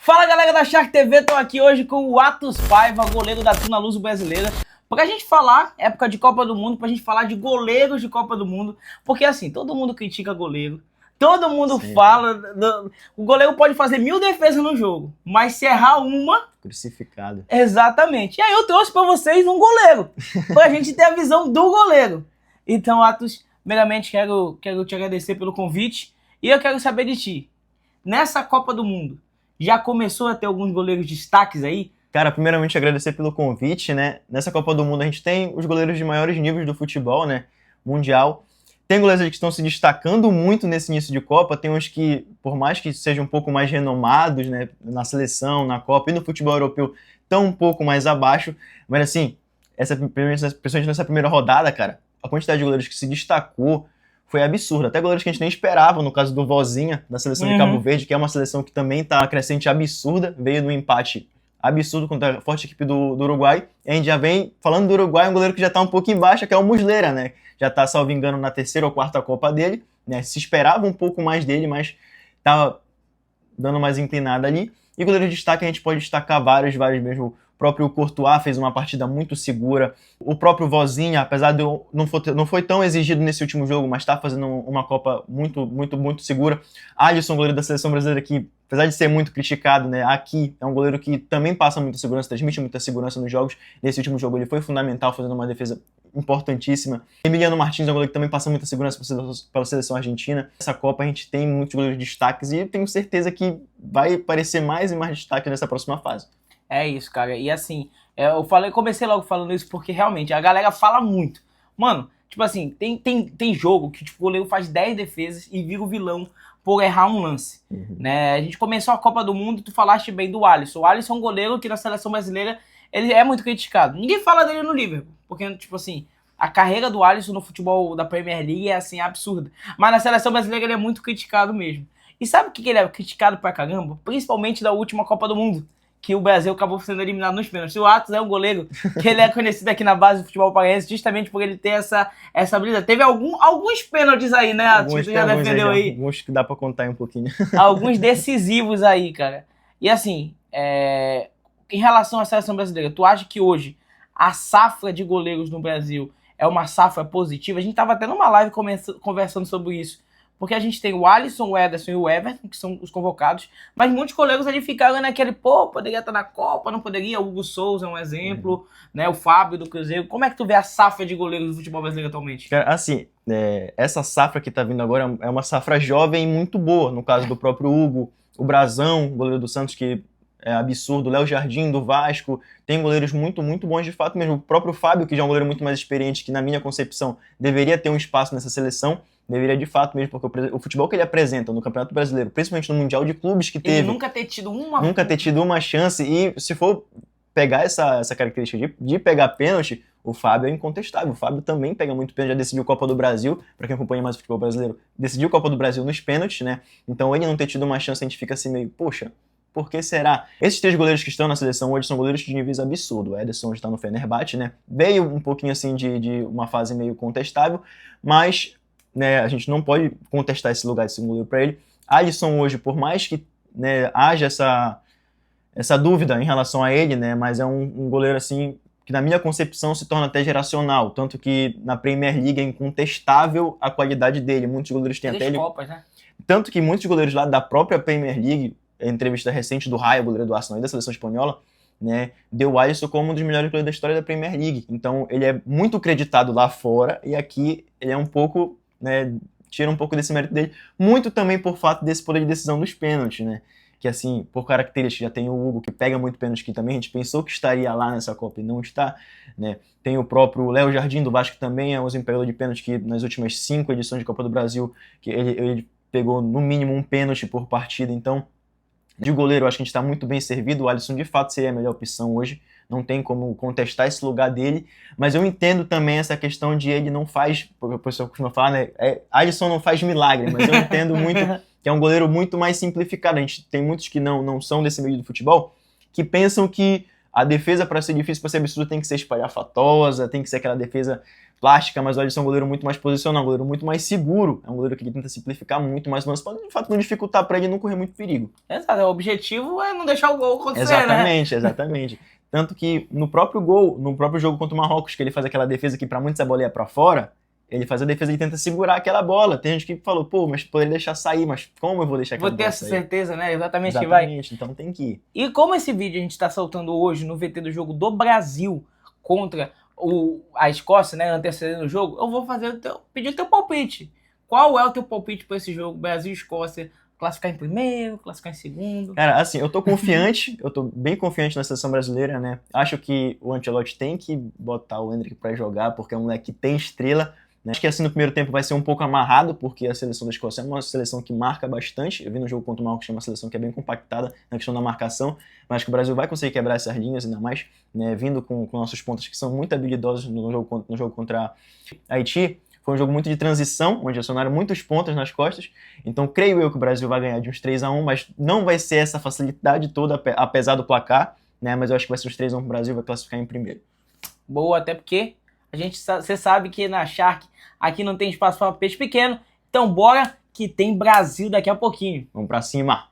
Fala galera da Shark TV, tô aqui hoje com o Atos Paiva, goleiro da Tuna Luso brasileira, pra gente falar, época de Copa do Mundo, pra gente falar de goleiros de Copa do Mundo, porque assim, todo mundo critica goleiro, todo mundo fala, o goleiro pode fazer 1000 defesas no jogo, mas se errar uma... Crucificado. Exatamente, e aí eu trouxe pra vocês um goleiro, pra gente ter a visão do goleiro. Então Atos, primeiramente quero te agradecer pelo convite, e eu quero saber de ti, nessa Copa do Mundo, já começou a ter alguns goleiros destaques aí? Cara, primeiramente agradecer pelo convite, né? Nessa Copa do Mundo a gente tem os goleiros de maiores níveis do futebol, né? Mundial. Tem goleiros que estão se destacando muito nesse início de Copa, tem uns que, por mais que sejam um pouco mais renomados, né? Na seleção, na Copa e no futebol europeu, estão um pouco mais abaixo. Mas assim, principalmente nessa primeira rodada, cara, a quantidade de goleiros que se destacou foi absurdo. Até goleiros que a gente nem esperava, no caso do Vozinha, da seleção de Cabo Verde, que é uma seleção que também está crescente absurda, veio no empate absurdo contra a forte equipe do Uruguai. E a gente já vem falando do Uruguai, um goleiro que já está um pouco embaixo, que é o Muslera, né? Já está, salvo engano, na terceira ou quarta Copa dele, né? Se esperava um pouco mais dele, mas estava dando mais inclinada ali. E goleiro de destaque a gente pode destacar vários mesmo. O próprio Courtois fez uma partida muito segura. O próprio Vozinha, apesar de não foi tão exigido nesse último jogo, mas está fazendo uma Copa muito segura. Alisson, goleiro da seleção brasileira, que apesar de ser muito criticado, né, aqui é um goleiro que também passa muita segurança, transmite muita segurança nos jogos. Nesse último jogo ele foi fundamental, fazendo uma defesa importantíssima. Emiliano Martins é um goleiro que também passa muita segurança pela seleção argentina. Nessa Copa a gente tem muitos goleiros de destaques e eu tenho certeza que vai aparecer mais e mais destaque nessa próxima fase. É isso, cara. E assim, comecei logo falando isso porque realmente a galera fala muito. Mano, tipo assim, tem jogo que tipo, o goleiro faz 10 defesas e vira o vilão por errar um lance. Né? A gente começou a Copa do Mundo, tu falaste bem do Alisson. O Alisson é um goleiro que na seleção brasileira ele é muito criticado. Ninguém fala dele no Liverpool, porque tipo assim, a carreira do Alisson no futebol da Premier League é assim, absurda. Mas na seleção brasileira ele é muito criticado mesmo. E sabe o que ele é criticado pra caramba? Principalmente da última Copa do Mundo, que o Brasil acabou sendo eliminado nos pênaltis. O Atos é um goleiro que ele é conhecido aqui na base do futebol paraense justamente por ele ter essa habilidade. Teve alguns pênaltis aí, né, Atos? Alguns, que tu já defendeu aí. Alguns que dá pra contar aí um pouquinho. Alguns decisivos aí, cara. E assim, em relação à seleção brasileira, tu acha que hoje a safra de goleiros no Brasil é uma safra positiva? A gente tava até numa live conversando sobre isso. Porque a gente tem o Alisson, o Ederson e o Everton, que são os convocados, mas muitos colegas ali ficaram naquele, poderia estar na Copa, não poderia. O Hugo Souza é um exemplo, né? O Fábio do Cruzeiro. Como é que tu vê a safra de goleiros do futebol brasileiro atualmente? Cara, assim, essa safra que tá vindo agora é uma safra jovem e muito boa. No caso do próprio Hugo, o Brazão, goleiro do Santos, que é absurdo, o Léo Jardim do Vasco, tem goleiros muito bons de fato mesmo. O próprio Fábio, que já é um goleiro muito mais experiente, que na minha concepção deveria ter um espaço nessa seleção, deveria de fato mesmo, porque o futebol que ele apresenta no Campeonato Brasileiro, principalmente no Mundial de Clubes que teve... Ele nunca ter tido uma chance, e se for pegar essa característica de pegar pênalti, o Fábio é incontestável. O Fábio também pega muito pênalti, já decidiu Copa do Brasil, para quem acompanha mais o futebol brasileiro, decidiu Copa do Brasil nos pênaltis, né? Então ele não ter tido uma chance, a gente fica assim meio, poxa, por que será? Esses 3 goleiros que estão na seleção hoje são goleiros de níveis absurdos. O Ederson está no Fenerbahçe, né? Veio um pouquinho assim de uma fase meio contestável, mas... né, a gente não pode contestar esse lugar de segundo goleiro para ele. Alisson hoje, por mais que, né, haja essa dúvida em relação a ele, né, mas é um goleiro assim que na minha concepção se torna até geracional, tanto que na Premier League é incontestável a qualidade dele. Muitos goleiros têm até ele... Copas, né? Tanto que muitos goleiros lá da própria Premier League, a entrevista recente do Raya, goleiro do Arsenal e da seleção espanhola, né, deu o Alisson como um dos melhores goleiros da história da Premier League. Então ele é muito creditado lá fora e aqui ele é um pouco... né, tira um pouco desse mérito dele, muito também por fato desse poder de decisão dos pênaltis, né, que assim, por característica, já tem o Hugo, que pega muito pênalti, que também a gente pensou que estaria lá nessa Copa e não está, né, tem o próprio Léo Jardim do Vasco, que também é um desempenhador de pênalti, que nas últimas 5 edições de Copa do Brasil, que ele pegou no mínimo um pênalti por partida. Então, de goleiro, eu acho que a gente está muito bem servido. O Alisson de fato seria a melhor opção hoje, não tem como contestar esse lugar dele, mas eu entendo também essa questão de ele não faz, porque o pessoal costuma falar, né, Alisson não faz milagre, mas eu entendo muito que é um goleiro muito mais simplificado. A gente tem muitos que não são desse meio do futebol, que pensam que A defesa, para ser difícil, para ser absurdo, tem que ser espalhafatosa, tem que ser aquela defesa plástica, mas o Alisson é um goleiro muito mais posicional, um goleiro muito mais seguro. É um goleiro que ele tenta simplificar muito mais o lance, pode de fato não dificultar para ele não correr muito perigo. Exato, o objetivo é não deixar o gol acontecer, exatamente, né? Exatamente. Tanto que no próprio gol, no próprio jogo contra o Marrocos, que ele faz aquela defesa que para muitos a bola ia para fora, ele faz a defesa e tenta segurar aquela bola. Tem gente que falou, pô, mas poderia deixar sair, mas como eu vou deixar aquela bola sair? Vou ter essa certeza, né? Exatamente, que vai. vai. Então tem que ir. E como esse vídeo a gente está soltando hoje no VT do jogo do Brasil contra a Escócia, né, antecedendo o jogo, eu vou pedir o teu palpite. Qual é o teu palpite para esse jogo, Brasil e Escócia? Classificar em primeiro, classificar em segundo? Cara, assim, eu tô confiante, eu tô bem confiante na seleção brasileira, né? Acho que o Ancelotti tem que botar o Endrick pra jogar, porque é um moleque que tem estrela, né? Acho que assim no primeiro tempo vai ser um pouco amarrado, porque a seleção da Escócia é uma seleção que marca bastante. Eu vi no jogo contra o Marrocos, que é uma seleção que é bem compactada na questão da marcação, mas acho que o Brasil vai conseguir quebrar essas linhas, ainda mais, né? Vindo com nossos pontas que são muito habilidosos no jogo contra a Haiti. Foi um jogo muito de transição, onde acionaram muitos pontos nas costas. Então, creio eu que o Brasil vai ganhar de uns 3-1, mas não vai ser essa facilidade toda, apesar do placar, né? Mas eu acho que vai ser uns 3-1 para o Brasil, vai classificar em primeiro. Boa, até porque você sabe que na Shark aqui não tem espaço para peixe pequeno. Então, bora que tem Brasil daqui a pouquinho. Vamos para cima!